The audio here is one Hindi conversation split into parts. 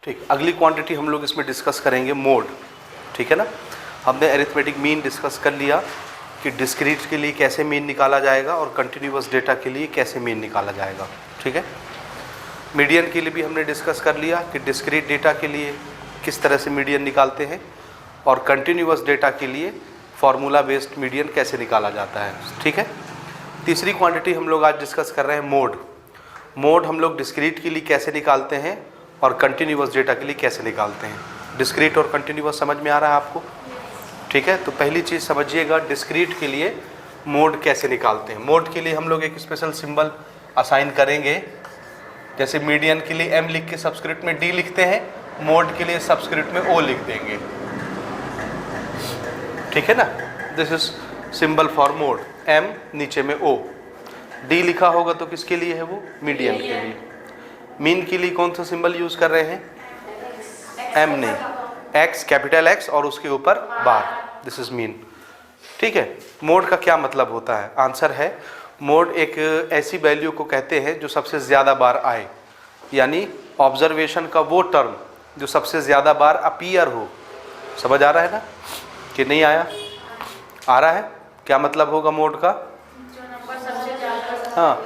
ठीक, अगली क्वांटिटी हम लोग इसमें डिस्कस करेंगे मोड। ठीक है ना, हमने अरिथमेटिक मीन डिस्कस कर लिया कि डिस्क्रीट के लिए कैसे मीन निकाला जाएगा और कंटिन्यूअस डेटा के लिए कैसे मीन निकाला जाएगा। ठीक है, मीडियन के लिए भी हमने डिस्कस कर लिया कि डिस्क्रीट डेटा के लिए किस तरह से मीडियन निकालते हैं और कंटिन्यूअस डेटा के लिए फार्मूला बेस्ड मीडियन कैसे निकाला जाता है। ठीक है, तीसरी क्वांटिटी हम लोग आज डिस्कस कर रहे हैं मोड। मोड हम लोग डिस्क्रीट के लिए कैसे निकालते हैं और कंटिन्यूअस डेटा के लिए कैसे निकालते हैं। डिस्क्रीट और कंटिन्यूअस समझ में आ रहा है आपको? ठीक है, तो पहली चीज़ समझिएगा, डिस्क्रीट के लिए मोड कैसे निकालते हैं। मोड के लिए हम लोग एक स्पेशल सिंबल असाइन करेंगे, जैसे मीडियन के लिए m लिख के सबस्क्रिप्ट में d लिखते हैं, मोड के लिए सबस्क्रिप्ट में o लिख देंगे। ठीक है ना, this is symbol for mode, m नीचे में o, d लिखा होगा तो किसके लिए है वो? मीडियन के लिए। मीन के लिए कौन सा सिंबल यूज कर रहे हैं? m नहीं, x, कैपिटल X और उसके ऊपर बार, दिस इज मीन। ठीक है, मोड का क्या मतलब होता है? आंसर है, मोड एक ऐसी वैल्यू को कहते हैं जो सबसे ज़्यादा बार आए, यानी ऑब्जर्वेशन का वो टर्म जो सबसे ज़्यादा बार अपीयर हो। समझ आ रहा है ना कि नहीं आया? आ रहा है? क्या मतलब होगा मोड का? हाँ,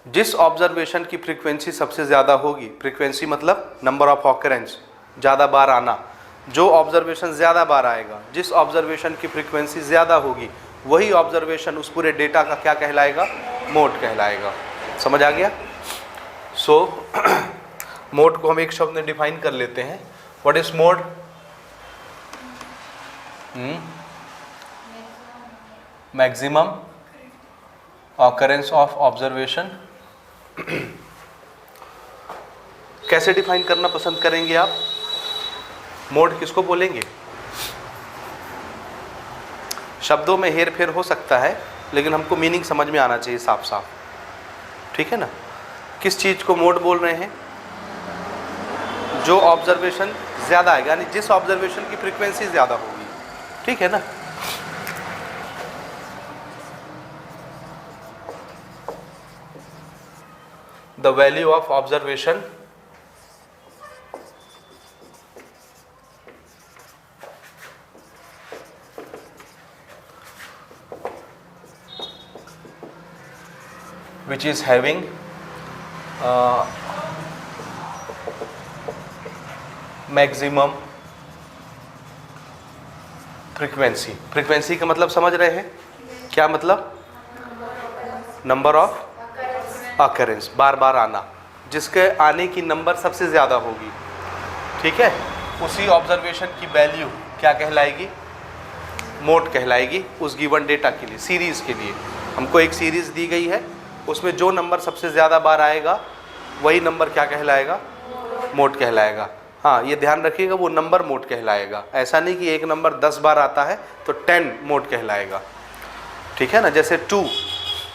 जिस ऑब्जर्वेशन की फ्रीक्वेंसी सबसे ज़्यादा होगी, फ्रीक्वेंसी मतलब नंबर ऑफ ऑकरेंस, ज़्यादा बार आना, जो ऑब्जर्वेशन ज़्यादा बार आएगा, जिस ऑब्जर्वेशन की फ्रीक्वेंसी ज़्यादा होगी, वही ऑब्जर्वेशन उस पूरे डेटा का क्या कहलाएगा? मोड कहलाएगा। समझ आ गया? सो मोड को हम एक शब्द में डिफाइन कर लेते हैं। What is mode? Maximum occurrence of observation. कैसे डिफाइन करना पसंद करेंगे आप? मोड किसको बोलेंगे? शब्दों में हेर फेर हो सकता है, लेकिन हमको मीनिंग समझ में आना चाहिए साफ साफ। ठीक है ना, किस चीज़ को मोड बोल रहे हैं? जो ऑब्जर्वेशन ज़्यादा आएगा, यानी जिस ऑब्जर्वेशन की फ्रीक्वेंसी ज़्यादा होगी। ठीक है ना, the value of observation which is having maximum frequency. Frequency का मतलब समझ रहे हैं? क्या मतलब? नंबर ऑफ ऑकरेंस, बार बार आना, जिसके आने की नंबर सबसे ज़्यादा होगी। ठीक है, उसी ऑब्जर्वेशन की वैल्यू क्या कहलाएगी? मोड कहलाएगी उस गिवन डेटा के लिए, सीरीज़ के लिए। हमको एक सीरीज़ दी गई है, उसमें जो नंबर सबसे ज़्यादा बार आएगा वही नंबर क्या कहलाएगा? मोड कहलाएगा। हाँ, ये ध्यान रखिएगा, वो नंबर मोड कहलाएगा। ऐसा नहीं कि एक नंबर 10 बार आता है तो 10 मोड कहलाएगा। ठीक है ना, जैसे 2,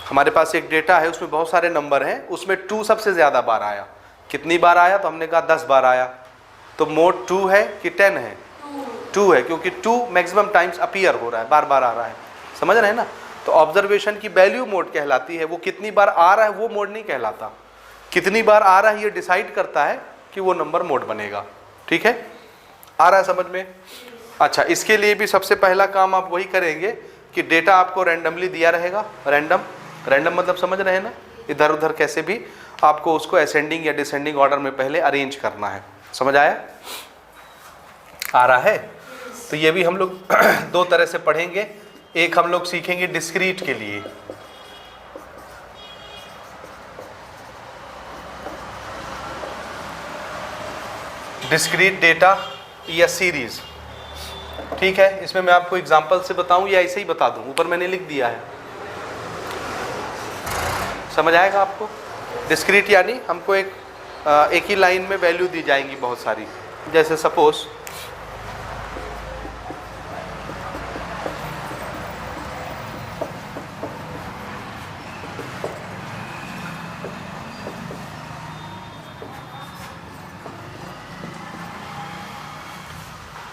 हमारे पास एक डेटा है, उसमें बहुत सारे नंबर हैं, उसमें 2 सबसे ज़्यादा बार आया। कितनी बार आया? तो हमने कहा 10 बार आया। तो मोड 2 है कि 10 है? 2 है, क्योंकि 2 मैक्सिमम टाइम्स अपीयर हो रहा है, बार बार आ रहा है। समझ रहे हैं ना? तो ऑब्जर्वेशन की वैल्यू मोड कहलाती है। वो कितनी बार आ रहा है वो मोड नहीं कहलाता। कितनी बार आ रहा है ये डिसाइड करता है कि वो नंबर मोड बनेगा। ठीक है, आ रहा है समझ में? अच्छा, इसके लिए भी सबसे पहला काम आप वही करेंगे कि डेटा आपको रैंडमली दिया रहेगा। रैंडम मतलब समझ रहे हैं ना? इधर उधर कैसे भी आपको उसको असेंडिंग या डिसेंडिंग ऑर्डर में पहले अरेंज करना है। समझ आया? आ रहा है? तो ये भी हम लोग दो तरह से पढ़ेंगे। एक हम लोग सीखेंगे डिस्क्रीट के लिए, डिस्क्रीट डेटा या सीरीज। ठीक है, इसमें मैं आपको एग्जांपल से बताऊं या ऐसे ही बता दूं? ऊपर मैंने लिख दिया है, समझ आएगा आपको? डिस्क्रीट यानी हमको एक ही लाइन में वैल्यू दी जाएंगी बहुत सारी। जैसे सपोज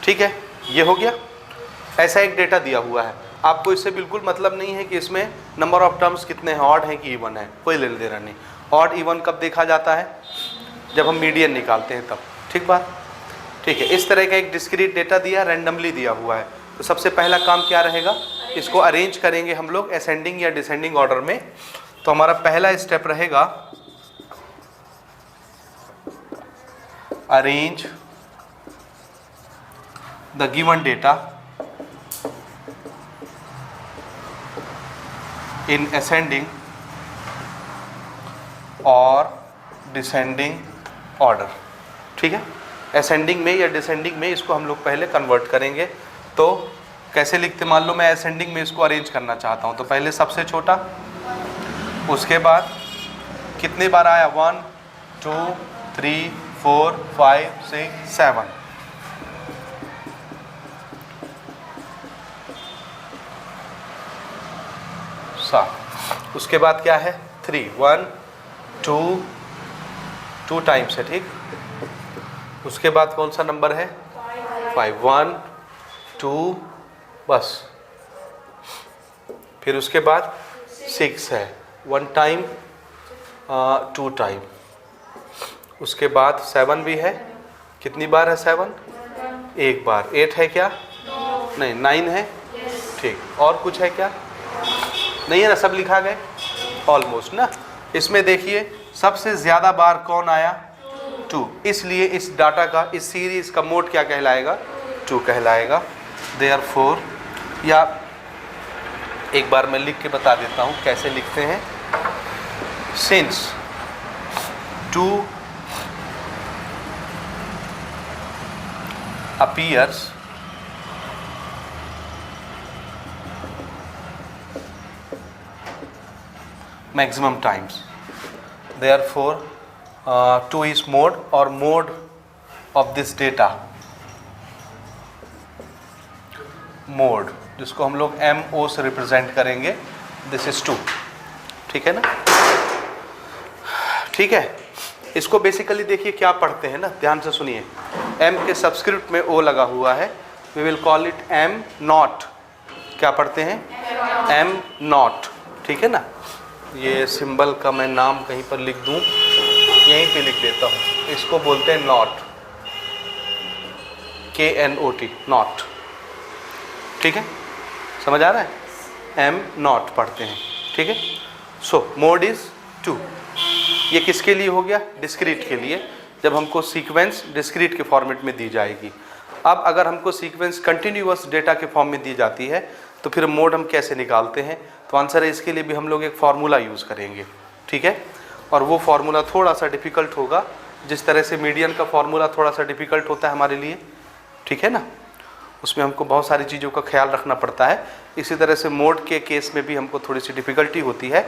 ठीक है, ये हो गया। ऐसा एक डेटा दिया हुआ है, आपको इससे बिल्कुल मतलब नहीं है कि इसमें नंबर ऑफ टर्म्स कितने हैं, ऑड है कि इवन है, कोई लेना देना नहीं। ऑड इवन कब देखा जाता है? जब हम मीडियन निकालते हैं तब। ठीक बात, ठीक है, इस तरह का एक डिस्क्रीट डेटा दिया, रैंडमली दिया हुआ है। तो सबसे पहला काम क्या रहेगा, इसको अरेंज करेंगे हम लोग असेंडिंग या डिसेंडिंग ऑर्डर में। तो हमारा पहला स्टेप रहेगा arrange the given data in ascending और डिसेंडिंग ऑर्डर। ठीक है, असेंडिंग में या डिसेंडिंग में इसको हम लोग पहले कन्वर्ट करेंगे। तो कैसे लिखते, मान लो मैं असेंडिंग में इसको अरेंज करना चाहता हूँ, तो पहले सबसे छोटा, उसके बाद कितने बार आया, 1 2 3 4 5 6 7, उसके बाद क्या है 3, 1 2 टाइम्स है, ठीक। उसके बाद कौन सा नंबर है 5, 1 2 बस। फिर उसके बाद 6 है, 1 टाइम 2 टाइम। उसके बाद 7 भी है, कितनी बार है 7, एक बार। 8 है क्या, नहीं 9 है, ठीक। और कुछ है क्या, नहीं है ना, सब लिखा गए ऑलमोस्ट ना। इसमें देखिए सबसे ज़्यादा बार कौन आया, 2, इसलिए इस डाटा का, इस सीरीज़ का मोड क्या कहलाएगा, 2 कहलाएगा। देयरफॉर, या एक बार मैं लिख के बता देता हूँ कैसे लिखते हैं। Since 2 appears maximum times, therefore 2 is mode, or mode of this data, mode जिसको हम लोग MO से रिप्रेजेंट करेंगे, दिस इज 2। ठीक है ना, ठीक है। इसको बेसिकली देखिए क्या पढ़ते हैं ना, ध्यान से सुनिए। M के सबस्क्रिप्ट में O लगा हुआ है, we will call it M naught. क्या पढ़ते हैं, M नॉट, ठीक है ना। ये सिंबल का मैं नाम कहीं पर लिख दूं, यहीं पे लिख देता हूँ। इसको बोलते हैं नॉट, KNOT, नॉट। ठीक है, समझ आ रहा है, M नॉट पढ़ते हैं। ठीक है, सो मोड इज 2। ये किसके लिए हो गया, डिस्क्रीट के लिए, जब हमको सीक्वेंस डिस्क्रीट के फॉर्मेट में दी जाएगी। अब अगर हमको सीक्वेंस कंटिन्यूअस डेटा के फॉर्म में दी जाती है तो फिर मोड हम कैसे निकालते हैं, तो आंसर है इसके लिए भी हम लोग एक फार्मूला यूज़ करेंगे। ठीक है, और वो फार्मूला थोड़ा सा डिफ़िकल्ट होगा, जिस तरह से मीडियन का फार्मूला थोड़ा सा डिफ़िकल्ट होता है हमारे लिए। ठीक है ना, उसमें हमको बहुत सारी चीज़ों का ख्याल रखना पड़ता है। इसी तरह से मोड के केस में भी हमको थोड़ी सी डिफ़िकल्टी होती है,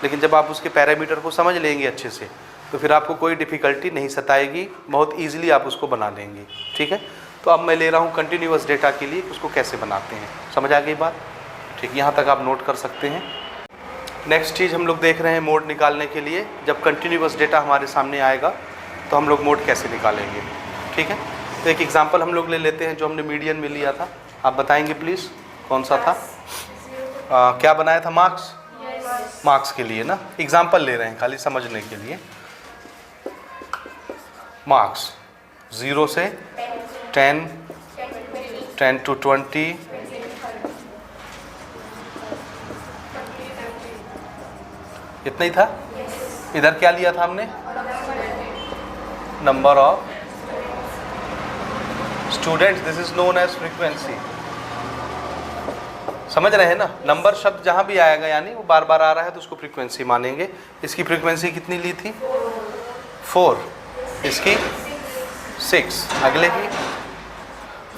लेकिन जब आप उसके पैरामीटर को समझ लेंगे अच्छे से तो फिर आपको कोई डिफ़िकल्टी नहीं सताएगी, बहुत ईजिली आप उसको बना लेंगे। ठीक है, तो अब मैं ले रहा हूँ कंटिन्यूअस डेटा के लिए उसको कैसे बनाते हैं। समझ आ गई बात, ठीक, यहाँ तक आप नोट कर सकते हैं। नेक्स्ट चीज़ हम लोग देख रहे हैं मोड निकालने के लिए, जब कंटिन्यूअस डेटा हमारे सामने आएगा तो हम लोग मोड कैसे निकालेंगे। ठीक है, तो एक एग्जांपल हम लोग ले लेते हैं जो हमने मीडियन में लिया था। आप बताएंगे प्लीज़ कौन सा था, क्या बनाया था, मार्क्स, मार्क्स के लिए ना। एग्जांपल ले रहे हैं खाली समझने के लिए। मार्क्स 0 से 10, 10 to 20, इतना ही था। इधर क्या लिया था हमने, number of students, this is known as frequency. समझ रहे हैं ना, नंबर शब्द जहां भी आएगा यानी वो बार बार आ रहा है तो उसको फ्रीक्वेंसी मानेंगे। इसकी फ्रीक्वेंसी कितनी ली थी, 4, इसकी 6, अगले की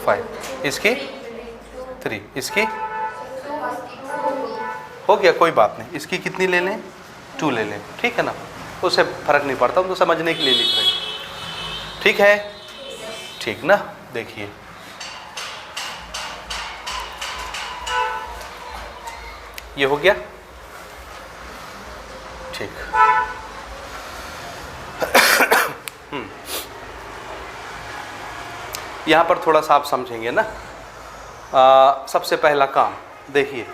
5, इसकी 3, इसकी हो गया, कोई बात नहीं। इसकी कितनी ले लें, 2 ले लें, ठीक है ना, उससे फर्क नहीं पड़ता, हम तो समझने के लिए लिख रहे हैं। ठीक है, ठीक ना, देखिए ये हो गया, ठीक। यहाँ पर थोड़ा सा आप समझेंगे ना। सबसे पहला काम देखिए,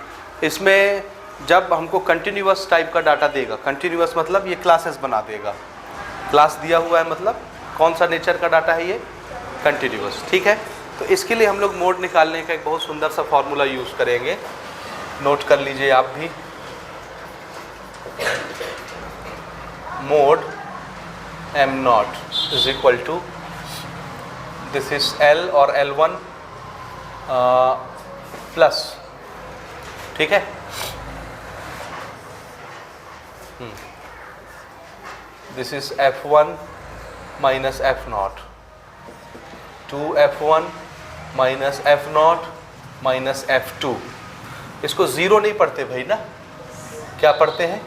इसमें जब हमको कंटिन्यूअस टाइप का डाटा देगा, कंटिन्यूअस मतलब ये क्लासेस बना देगा। क्लास दिया हुआ है मतलब कौन सा नेचर का डाटा है ये, कंटिन्यूअस। ठीक है, तो इसके लिए हम लोग मोड निकालने का एक बहुत सुंदर सा फॉर्मूला यूज़ करेंगे, नोट कर लीजिए आप भी। Mode m naught is equal to, this is l और L1 प्लस, ठीक है, this is F1 minus F0, 2F1 minus F0 minus F2। इसको ज़ीरो नहीं पढ़ते भाई ना, क्या पढ़ते हैं?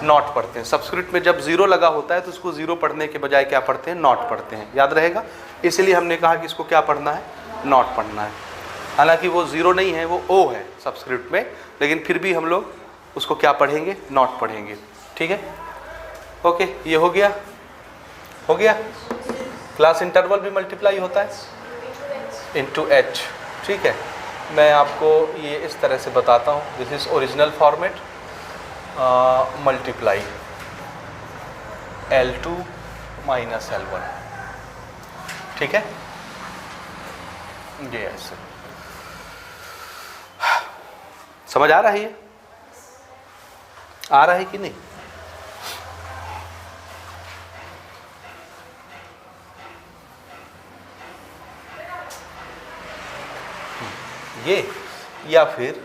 नॉट पढ़ते हैं। सबस्क्रिप्ट में जब ज़ीरो लगा होता है तो उसको ज़ीरो पढ़ने के बजाय क्या पढ़ते हैं? नॉट पढ़ते हैं। याद रहेगा, इसलिए हमने कहा कि इसको क्या पढ़ना है? नॉट पढ़ना है। हालांकि वो ज़ीरो नहीं है, वो ओ है सबस्क्रिप्ट में, लेकिन फिर भी हम लोग उसको क्या पढ़ेंगे? नॉट पढ़ेंगे। ठीक है, ओके, ये हो गया, हो गया। क्लास इंटरवल भी मल्टीप्लाई होता है इनटू एच। ठीक है, मैं आपको ये इस तरह से बताता हूँ, this is original format, multiply L2 minus L1। ठीक है, ये ऐसे समझ आ रहा है? ये आ रहा है कि नहीं? ये या फिर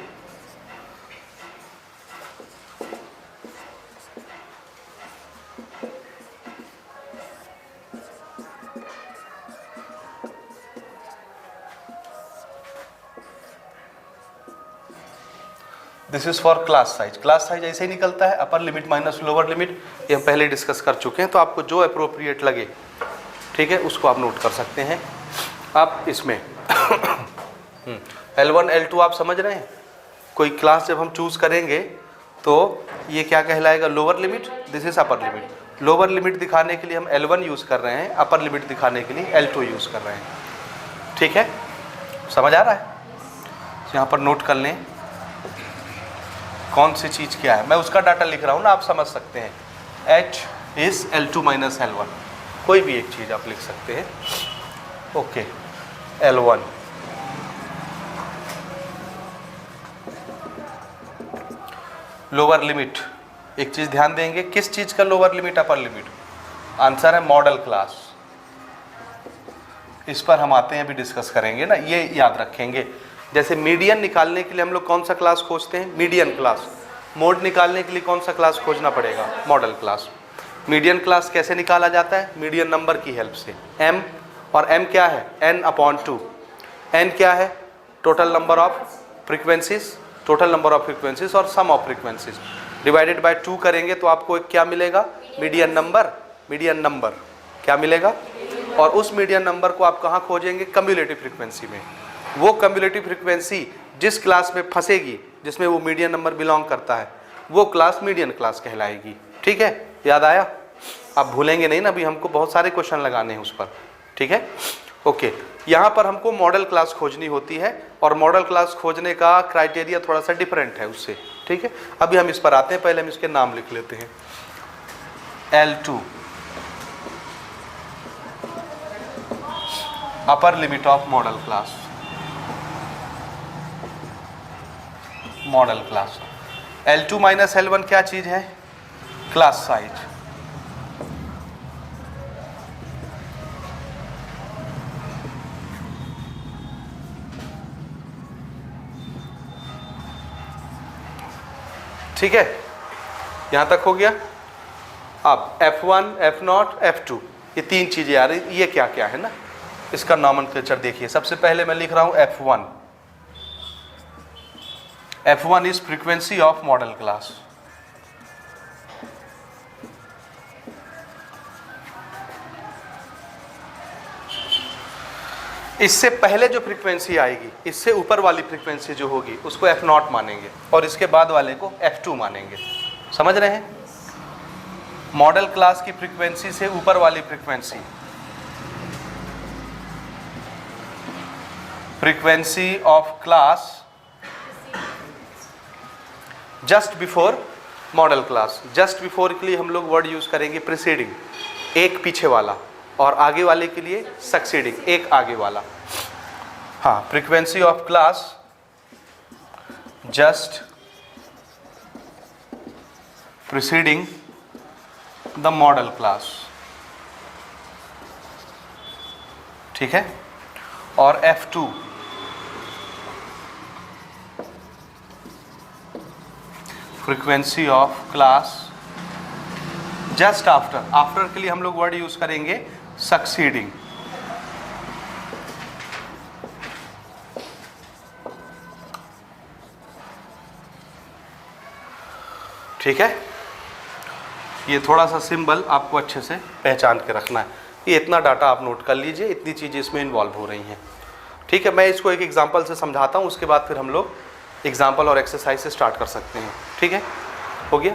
this is for class size. Class size ऐसे ही निकलता है, upper limit minus lower limit, ये हम पहले डिस्कस कर चुके हैं, तो आपको जो अप्रोप्रिएट लगे, ठीक है, उसको आप नोट कर सकते हैं। अब इसमें L1 L2 आप समझ रहे हैं? कोई क्लास जब हम चूज़ करेंगे तो ये क्या कहलाएगा? Lower limit, this is upper limit. Lower limit दिखाने के लिए हम L1 यूज़ कर रहे हैं, अपर लिमिट दिखाने के लिए L2 यूज़ कर रहे हैं। ठीक है, समझ आ रहा है? यहाँ पर नोट कर लें कौन सी चीज़ क्या है, मैं उसका डाटा लिख रहा हूँ ना, आप समझ सकते हैं। H is L2 minus L1, कोई भी एक चीज़ आप लिख सकते हैं। ओके, L1 लोअर लिमिट, एक चीज़ ध्यान देंगे, किस चीज़ का lower limit upper limit? Answer है मॉडल क्लास। इस पर हम आते हैं, अभी डिस्कस करेंगे ना, ये याद रखेंगे। जैसे मीडियन निकालने के लिए हम लोग कौन सा क्लास खोजते हैं? Median class. मोड निकालने के लिए कौन सा क्लास खोजना पड़ेगा? Model class. मीडियन क्लास कैसे निकाला जाता है? मीडियन नंबर की हेल्प से। m, और m क्या है? n/2। n क्या है? Total number of frequencies, total number of frequencies और सम ऑफ फ्रीक्वेंसीज डिवाइडेड बाय 2 करेंगे तो आपको एक क्या मिलेगा? Median number. मीडियन नंबर क्या मिलेगा? और उस मीडियन नंबर को आप कहाँ खोजेंगे? कम्युलेटिव फ्रीक्वेंसी में। वो कम्युलेटिव फ्रीक्वेंसी जिस क्लास में फंसेगी, जिसमें वो मीडियन नंबर बिलोंग करता है, वो क्लास मीडियन क्लास कहलाएगी। ठीक है, याद आया? आप भूलेंगे नहीं ना, अभी हमको बहुत सारे क्वेश्चन लगाने हैं उस पर। ठीक है, ओके। यहाँ पर हमको मॉडल क्लास खोजनी होती है, और मॉडल क्लास खोजने का क्राइटेरिया थोड़ा सा डिफरेंट है उससे। ठीक है, अभी हम इस पर आते हैं, पहले हम इसके नाम लिख लेते हैं। L2 upper limit of model class, model class. L2 minus L1 क्या चीज है? Class size. ठीक है, यहां तक हो गया। अब F1, F0, F2, ये तीन चीजें आ रही, ये क्या क्या है ना, इसका नॉमेनक्लेचर देखिए। सबसे पहले मैं लिख रहा हूं F1। F1 is frequency of model class. इससे पहले जो फ्रीक्वेंसी आएगी, इससे ऊपर वाली फ्रीक्वेंसी जो होगी, उसको F0 मानेंगे, और इसके बाद वाले को F2 मानेंगे। समझ रहे हैं? मॉडल क्लास की फ्रीक्वेंसी से ऊपर वाली frequency, frequency of class just before model class. Just before के लिए हम लोग वर्ड यूज करेंगे प्रीसीडिंग, एक पीछे वाला, और आगे वाले के लिए सक्सीडिंग, एक आगे वाला। हाँ, frequency of class just preceding the model class, ठीक है। और F2 frequency of class just after, after के लिए हम लोग वर्ड यूज करेंगे सक्सीडिंग, ठीक है। ये थोड़ा सा सिंबल आपको अच्छे से पहचान के रखना है। ये इतना डाटा आप नोट कर लीजिए, इतनी चीज़ें इसमें इन्वॉल्व हो रही हैं, ठीक है। मैं इसको एक एग्जांपल से समझाता हूँ, उसके बाद फिर हम लोग एग्जांपल और एक्सरसाइज से स्टार्ट कर सकते हैं, ठीक है। हो गया।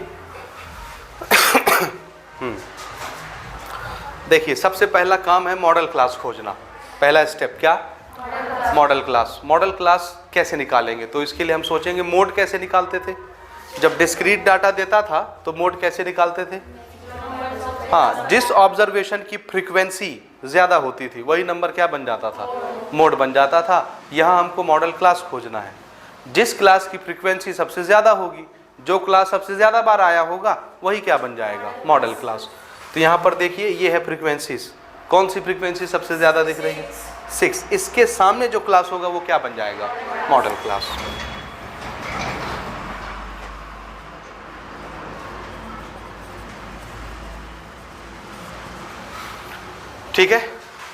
देखिए, सबसे पहला काम है मॉडल क्लास खोजना। पहला स्टेप क्या? Model class. मॉडल क्लास कैसे निकालेंगे? तो इसके लिए हम सोचेंगे मोड कैसे निकालते थे। जब डिस्क्रीट डाटा देता था तो मोड कैसे निकालते थे? हाँ, जिस ऑब्जर्वेशन की फ्रीक्वेंसी ज़्यादा होती थी वही नंबर क्या बन जाता था? मोड बन जाता था। यहाँ हमको मॉडल क्लास खोजना है। जिस क्लास की फ्रीक्वेंसी सबसे ज़्यादा होगी, जो क्लास सबसे ज़्यादा बार आया होगा, वही क्या बन जाएगा? Model class. तो यहाँ पर देखिए, ये है फ्रीक्वेंसीज। कौन सी फ्रीक्वेंसी सबसे ज़्यादा दिख रही है? 6। इसके सामने जो क्लास होगा वो क्या बन जाएगा? Model class. ठीक है,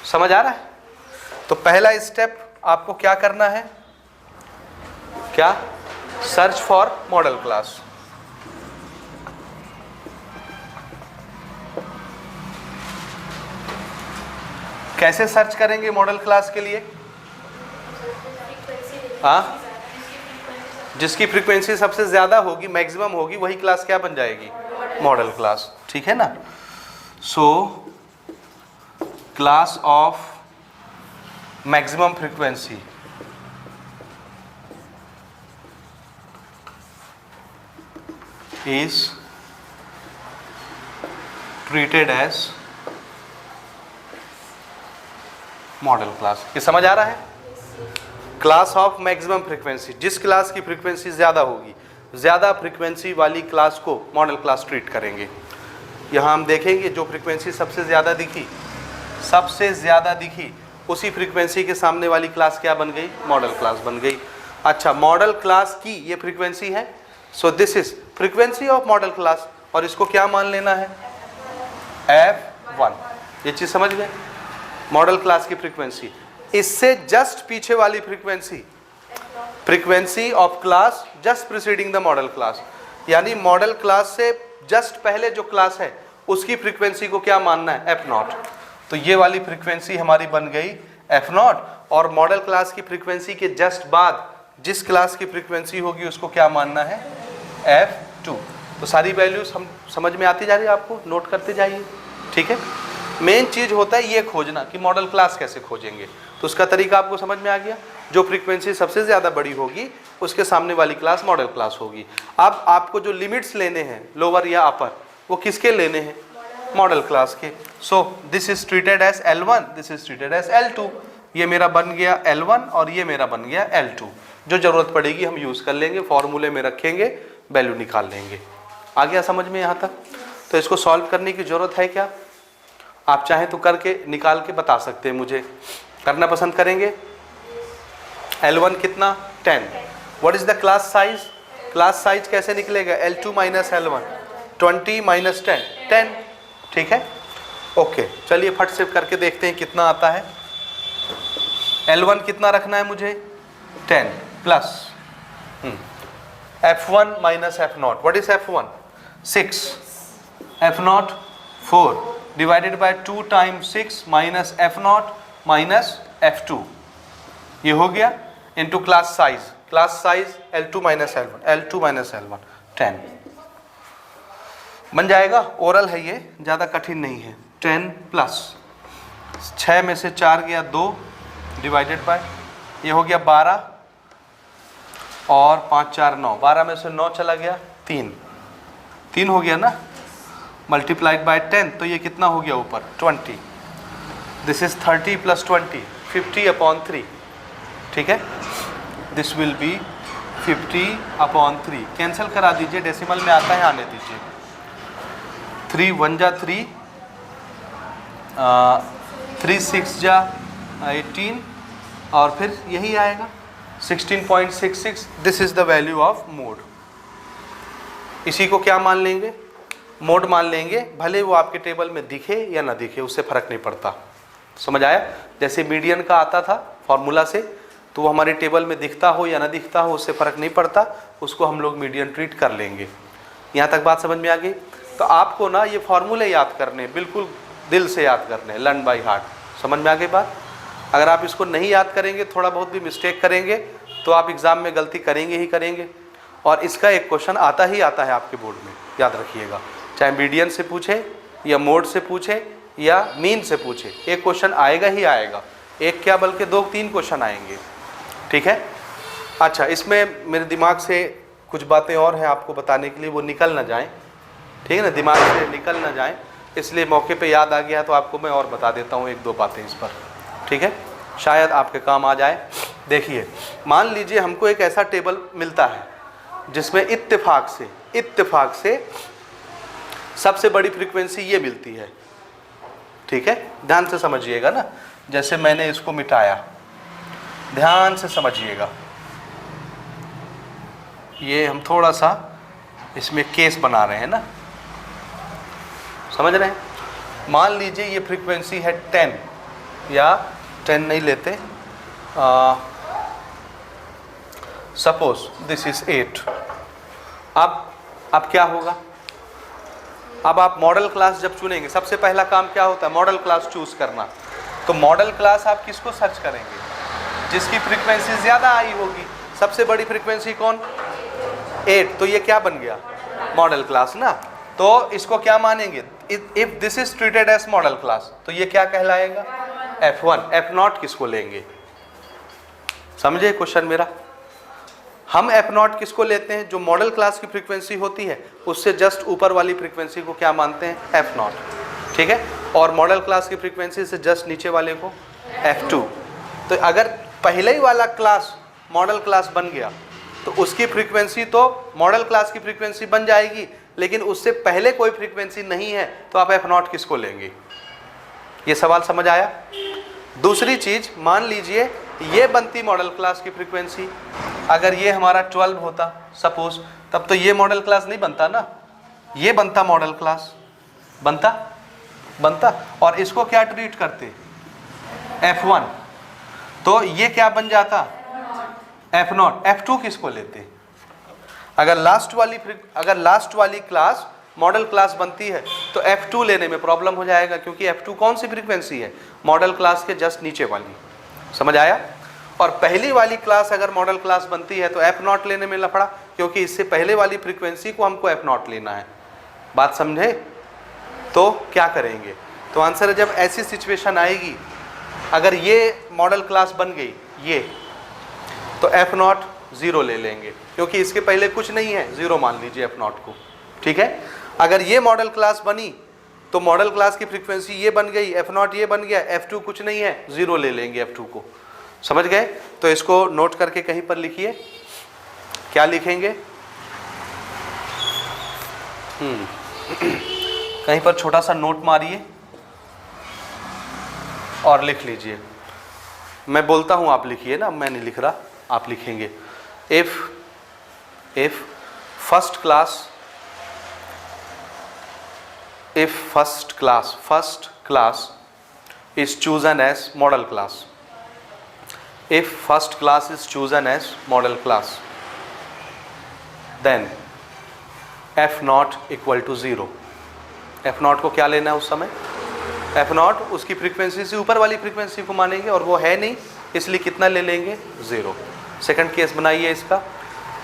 समझ आ रहा है? तो पहला स्टेप आपको क्या करना है? क्या? Search for model class. कैसे सर्च करेंगे मॉडल क्लास के लिए? हाँ, जिसकी फ्रीक्वेंसी सबसे ज्यादा होगी, मैक्सिमम होगी, वही क्लास क्या बन जाएगी? मॉडल क्लास, ठीक है ना। So class of maximum frequency is treated as model class. ये समझ आ रहा है? क्लास ऑफ मैक्सिमम फ्रीक्वेंसी, जिस क्लास की फ्रीक्वेंसी ज़्यादा होगी, ज़्यादा फ्रीक्वेंसी वाली क्लास को मॉडल क्लास ट्रीट करेंगे। यहाँ हम देखेंगे जो फ्रीक्वेंसी सबसे ज़्यादा दिखी, उसी फ्रीक्वेंसी के सामने वाली क्लास क्या बन गई? मॉडल क्लास बन गई। अच्छा, मॉडल क्लास की ये फ्रीक्वेंसी है, सो this is frequency of model class, और इसको क्या मान लेना है? F1। ये चीज समझ गए? मॉडल क्लास की फ्रीक्वेंसी। इससे जस्ट पीछे वाली frequency of class just preceding the model class, यानी मॉडल क्लास से जस्ट पहले जो क्लास है उसकी फ्रीक्वेंसी को क्या मानना है? F0। तो ये वाली फ्रीक्वेंसी हमारी बन गई F0, और मॉडल क्लास की फ्रीक्वेंसी के जस्ट बाद जिस क्लास की फ्रीक्वेंसी होगी उसको क्या मानना है? F2। तो सारी वैल्यूज हम समझ में आती जा रही है, आपको नोट करते जाइए, ठीक है। मेन चीज होता है ये खोजना कि मॉडल क्लास कैसे खोजेंगे। तो उसका तरीका आपको समझ में आ गया। जो फ्रीक्वेंसी सबसे ज़्यादा बड़ी होगी उसके सामने वाली क्लास मॉडल क्लास होगी। अब आपको जो लिमिट्स लेने हैं, लोअर या अपर, वो किसके लेने हैं? मॉडल क्लास के। So this is treated as L1, this is treated as L2। ये मेरा बन गया L1 और ये मेरा बन गया L2। जो ज़रूरत पड़ेगी हम यूज़ कर लेंगे, फॉर्मूले में रखेंगे, वैल्यू निकाल लेंगे। आ गया समझ में यहाँ तक? तो इसको सॉल्व करने की ज़रूरत है क्या? आप चाहें तो करके निकाल के बता सकते हैं, मुझे करना पसंद करेंगे? L1 कितना? 10। What is the class size? Class size कैसे निकलेगा? L2 माइनस L1, 20 माइनस 10, 10, ठीक है। ओके, चलिए फट से करके देखते हैं कितना आता है। L1 कितना रखना है मुझे? 10 plus F1 minus F0। What is F1? 6, F0 4 divided by 2 times 6 minus F0 minus F2। ये हो गया into class size. Class size L2 minus L1, L2 minus L1, 10 बन जाएगा। ओरल है ये, ज़्यादा कठिन नहीं है। 10 प्लस 6 में से 4 गया 2 डिवाइडेड बाय, ये हो गया 12 और 5 4 9, 12 में से 9 चला गया 3 हो गया ना, मल्टीप्लाइड बाय 10, तो ये कितना हो गया ऊपर? 20। दिस इज 30 + 20, 50/3, ठीक है। दिस विल बी 50/3, कैंसिल करा दीजिए, डेसिमल में आता है आने दीजिए। 3 1 जा 3, 3 6 जा 18 और फिर यही आएगा 16.66। This is the value of mode. इसी को क्या मान लेंगे, मोड मान लेंगे, भले वो आपके टेबल में दिखे या ना दिखे, उससे फर्क नहीं पड़ता। समझ आया? जैसे मीडियन का आता था फॉर्मूला से, तो वो हमारे टेबल में दिखता हो या ना दिखता हो उससे फर्क नहीं पड़ता, उसको हम लोग मीडियन ट्रीट कर लेंगे। यहाँ तक बात समझ में आ गई? तो आपको ना ये फॉर्मूले याद करने, बिल्कुल दिल से याद करने, लर्न बाय हार्ट। समझ में आ गई बात? अगर आप इसको नहीं याद करेंगे, थोड़ा बहुत भी मिस्टेक करेंगे, तो आप एग्ज़ाम में गलती करेंगे ही करेंगे। और इसका एक क्वेश्चन आता ही आता है आपके बोर्ड में, याद रखिएगा। चाहे मीडियन से पूछे या मोड से पूछे या मीन से पूछे, एक क्वेश्चन आएगा ही आएगा। एक क्या बल्कि 2-3 क्वेश्चन आएंगे, ठीक है। अच्छा, इसमें मेरे दिमाग से कुछ बातें और हैं आपको बताने के लिए, वो निकल ना जाएं, ठीक है ना, दिमाग से निकल ना जाएं, इसलिए मौके पे याद आ गया तो आपको मैं और बता देता हूँ 1-2 बातें इस पर, ठीक है, शायद आपके काम आ जाए। देखिए, मान लीजिए हमको एक ऐसा टेबल मिलता है जिसमें इत्तेफाक से सबसे बड़ी फ्रीक्वेंसी ये मिलती है, ठीक है। ध्यान से समझिएगा ना, जैसे मैंने इसको मिटाया, ध्यान से समझिएगा। ये हम थोड़ा सा इसमें केस बना रहे हैं ना, समझ रहे हैं। मान लीजिए ये फ्रीक्वेंसी है 10, या 10 नहीं लेते, सपोज दिस इज 8। अब क्या होगा, अब आप मॉडल क्लास जब चुनेंगे, सबसे पहला काम क्या होता है, मॉडल क्लास चूज करना। तो मॉडल क्लास आप किसको सर्च करेंगे, जिसकी फ्रीक्वेंसी ज़्यादा आई होगी। सबसे बड़ी फ्रीक्वेंसी कौन, 8, तो ये क्या बन गया, मॉडल क्लास ना। तो इसको क्या मानेंगे, if this is treated as modal class, तो ये क्या कहलाएगा, F1। F0 किसको लेंगे, समझे क्वेश्चन मेरा। हम F0 किसको लेते हैं, जो मॉडल क्लास की फ्रीक्वेंसी होती है उससे जस्ट ऊपर वाली फ्रीक्वेंसी को क्या मानते हैं, F0, ठीक है। और मॉडल क्लास की फ्रीक्वेंसी से जस्ट नीचे वाले को F2। तो अगर पहले ही वाला क्लास मॉडल क्लास बन गया तो उसकी फ्रीक्वेंसी तो मॉडल क्लास की फ्रीक्वेंसी बन जाएगी, लेकिन उससे पहले कोई फ्रीक्वेंसी नहीं है, तो आप F0 किसको लेंगे। ये सवाल समझ आया। दूसरी चीज, मान लीजिए ये बनती मॉडल क्लास की फ्रीक्वेंसी, अगर ये हमारा 12 होता सपोज, तब तो ये मॉडल क्लास नहीं बनता ना, ये बनता मॉडल क्लास, बनता और इसको क्या ट्रीट करते, F1। तो ये क्या बन जाता, F0। F2 किसको लेते, अगर लास्ट वाली क्लास मॉडल क्लास बनती है तो F2 लेने में प्रॉब्लम हो जाएगा, क्योंकि F2 कौन सी फ्रीक्वेंसी है, मॉडल क्लास के जस्ट नीचे वाली। समझ आया। और पहली वाली क्लास अगर मॉडल क्लास बनती है तो F0 लेने में लफड़ा, क्योंकि इससे पहले वाली फ्रीक्वेंसी को हमको F0 लेना है। बात समझे। तो क्या करेंगे, तो आंसर है, जब ऐसी सिचुएशन आएगी, अगर ये मॉडल क्लास बन गई ये, तो F0 0 ले लेंगे, क्योंकि इसके पहले कुछ नहीं है, 0 मान लीजिए F0 को, ठीक है। अगर ये मॉडल क्लास बनी तो मॉडल क्लास की फ्रीक्वेंसी ये बन गई, F0 ये बन गया, F2 कुछ नहीं है, 0 ले लेंगे F2 को। समझ गए। तो इसको नोट करके कहीं पर लिखिए, क्या लिखेंगे, कहीं पर छोटा सा नोट मारिए और लिख लीजिए। मैं बोलता हूं आप लिखिए ना, मैं नहीं लिख रहा, आप लिखेंगे। If first class is chosen as model class, if first class is chosen as model class, then F0 equal to 0। F0 को क्या लेना है उस समय, F0 उसकी फ्रीक्वेंसी से ऊपर वाली फ्रीक्वेंसी को मानेंगे, और वो है नहीं, इसलिए कितना ले लेंगे, 0। सेकंड केस बनाइए इसका,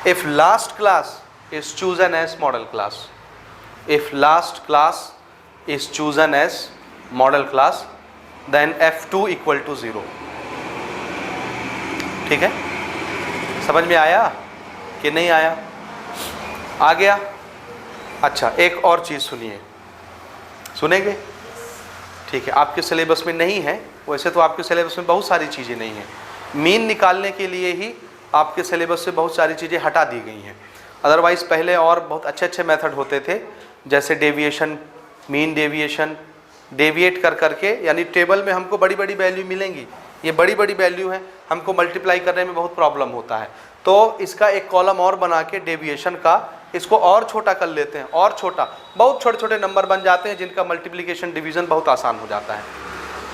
if last class is chosen as model class, if last class is chosen as model class, then F2 equal to 0। ठीक है, समझ में आया कि नहीं आया, आ गया। अच्छा, एक और चीज़ सुनिए, सुनेंगे। ठीक है, आपके सिलेबस में नहीं है। वैसे तो आपके सिलेबस में बहुत सारी चीज़ें नहीं हैं, मीन निकालने के लिए ही आपके सिलेबस से बहुत सारी चीज़ें हटा दी गई हैं। अदरवाइज़ पहले और बहुत अच्छे अच्छे मेथड होते थे, जैसे डेविएशन, मीन डेविएशन, डेविएट कर करके, यानी टेबल में हमको बड़ी बड़ी वैल्यू मिलेंगी, ये बड़ी बड़ी वैल्यू है, हमको मल्टीप्लाई करने में बहुत प्रॉब्लम होता है, तो इसका एक कॉलम और बना के डेविएशन का इसको और छोटा कर लेते हैं, और छोटा, बहुत छोटे छोटे नंबर बन जाते हैं जिनका मल्टीप्लिकेशन डिवीज़न बहुत आसान हो जाता है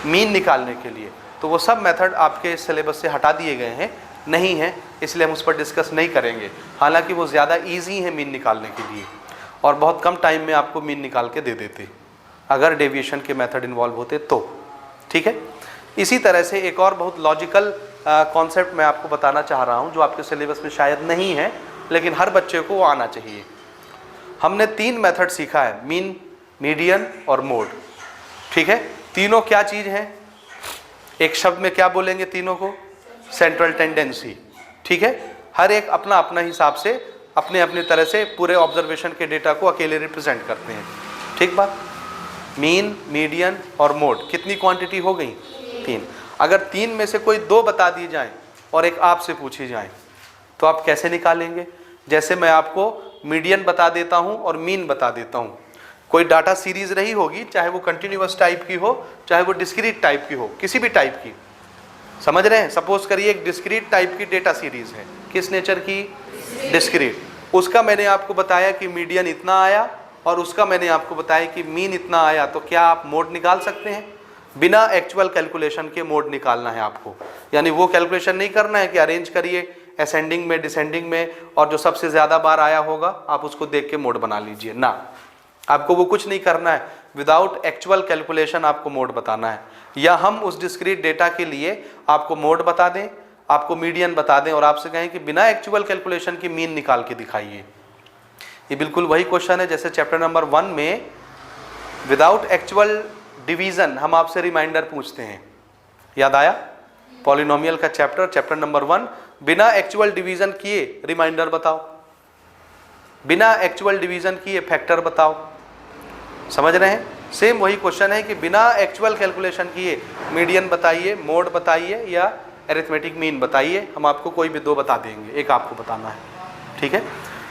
मीन निकालने के लिए। तो वो सब मेथड आपके सिलेबस से हटा दिए गए हैं, नहीं है, इसलिए हम उस पर डिस्कस नहीं करेंगे। हालांकि वो ज़्यादा ईजी है मीन निकालने के लिए, और बहुत कम टाइम में आपको मीन निकाल के दे देते अगर डेविएशन के मेथड इन्वॉल्व होते तो। ठीक है, इसी तरह से एक और बहुत लॉजिकल कॉन्सेप्ट मैं आपको बताना चाह रहा हूँ, जो आपके सिलेबस में शायद नहीं है, लेकिन हर बच्चे को वो आना चाहिए। हमने 3 मेथड सीखा है, मीन, मीडियन और मोड। ठीक है, तीनों क्या चीज़ हैं, एक शब्द में क्या बोलेंगे तीनों को, सेंट्रल टेंडेंसी। ठीक है, हर एक अपना अपना हिसाब से अपने अपने तरह से पूरे ऑब्जर्वेशन के डेटा को अकेले रिप्रेजेंट करते हैं। ठीक बात, मीन, मीडियन और मोड, कितनी क्वांटिटी हो गई, 3। अगर 3 में से कोई 2 बता दी जाए और एक आपसे पूछी जाए तो आप कैसे निकालेंगे? जैसे मैं आपको मीडियन बता देता हूं और मीन बता देता हूं, कोई डाटा सीरीज रही होगी, चाहे वो कंटिन्यूअस टाइप की हो, चाहे वो डिस्क्रीट टाइप की हो, किसी भी टाइप की, समझ रहे हैं। सपोज करिए एक डिस्क्रीट टाइप की डेटा सीरीज है, किस नेचर की, डिस्क्रीट। उसका मैंने आपको बताया कि मीडियन इतना आया और उसका मैंने आपको बताया कि मीन इतना आया, तो क्या आप मोड निकाल सकते हैं? बिना एक्चुअल कैलकुलेशन के मोड निकालना है आपको, यानी वो कैलकुलेशन नहीं करना है कि अरेंज करिए असेंडिंग में, डिसेंडिंग में, और जो सबसे ज़्यादा बार आया होगा आप उसको देख के मोड बना लीजिए ना, आपको वो कुछ नहीं करना है। विदाउट एक्चुअल कैलकुलेशन आपको मोड बताना है, या हम उस डिस्क्रीट डेटा के लिए आपको मोड बता दें, आपको मीडियन बता दें और आपसे कहें कि बिना एक्चुअल कैलकुलेशन की मीन निकाल के दिखाइए। ये बिल्कुल वही क्वेश्चन है जैसे चैप्टर नंबर 1 में विदाउट एक्चुअल डिवीज़न हम आपसे रिमाइंडर पूछते हैं, याद आया? पॉलिनोमियल का चैप्टर नंबर 1, बिना एक्चुअल डिवीज़न किए रिमाइंडर बताओ, बिना एक्चुअल डिवीज़न किए फैक्टर बताओ, समझ रहे हैं? सेम वही क्वेश्चन है कि बिना एक्चुअल कैलकुलेशन किए मीडियन बताइए, मोड बताइए या एरिथमेटिक मीन बताइए, हम आपको कोई भी 2 बता देंगे, एक आपको बताना है। ठीक है,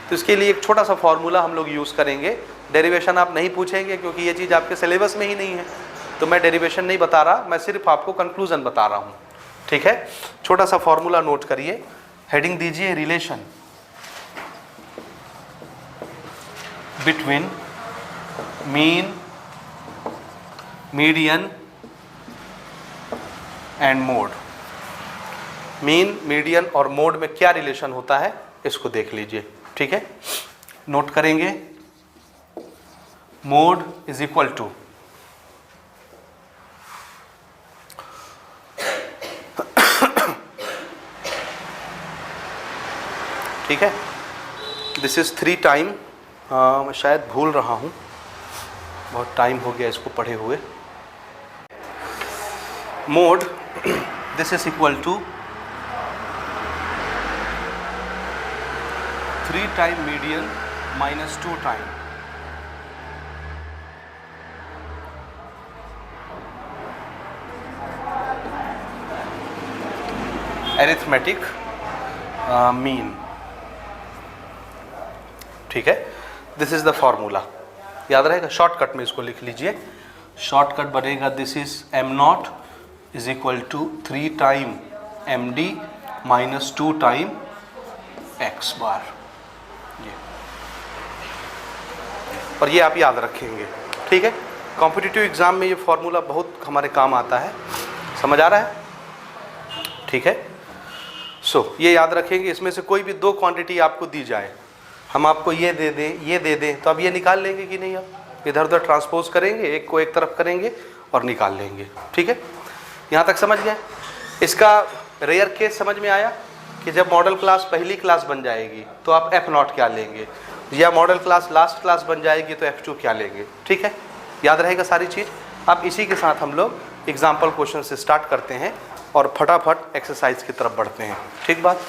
तो इसके लिए एक छोटा सा फॉर्मूला हम लोग यूज़ करेंगे। डेरिवेशन आप नहीं पूछेंगे क्योंकि ये चीज़ आपके सिलेबस में ही नहीं है, तो मैं डेरिवेशन नहीं बता रहा, मैं सिर्फ आपको कंक्लूजन बता रहा हूँ। ठीक है, छोटा सा फॉर्मूला नोट करिए, हेडिंग दीजिए relation between mean, median and mode. Mean, median और मोड में क्या रिलेशन होता है इसको देख लीजिए। ठीक है, नोट करेंगे, मोड इज इक्वल टू ठीक है, दिस इज 3 टाइम, मैं शायद भूल रहा हूँ, बहुत टाइम हो गया इसको पढ़े हुए। Mode this is equal to 3 time median minus 2 time arithmetic mean. ठीक है, दिस इज द फॉर्मूला, याद रहेगा? शॉर्टकट में इसको लिख लीजिए, शॉर्टकट बनेगा this is m0 is equal to 3 time md minus 2 time x बार। ये और ये आप याद रखेंगे। ठीक है, कॉम्पिटिटिव एग्जाम में ये फॉर्मूला बहुत हमारे काम आता है, समझ आ रहा है? ठीक है, सो ये याद रखेंगे। इसमें से कोई भी 2 क्वांटिटी आपको दी जाए, हम आपको ये दे दें, ये दे दें, तो अब ये निकाल लेंगे कि नहीं? आप इधर उधर ट्रांसपोज करेंगे, एक को एक तरफ करेंगे और निकाल लेंगे। ठीक है, यहाँ तक समझ गए? इसका रेयर केस समझ में आया कि जब मॉडल क्लास पहली क्लास बन जाएगी तो आप F0 क्या लेंगे, या मॉडल क्लास लास्ट क्लास बन जाएगी तो F2 क्या लेंगे। ठीक है, याद रहेगा सारी चीज़। अब इसी के साथ हम लोग एग्जाम्पल क्वेश्चन से स्टार्ट करते हैं और फटाफट एक्सरसाइज की तरफ बढ़ते हैं। ठीक बात?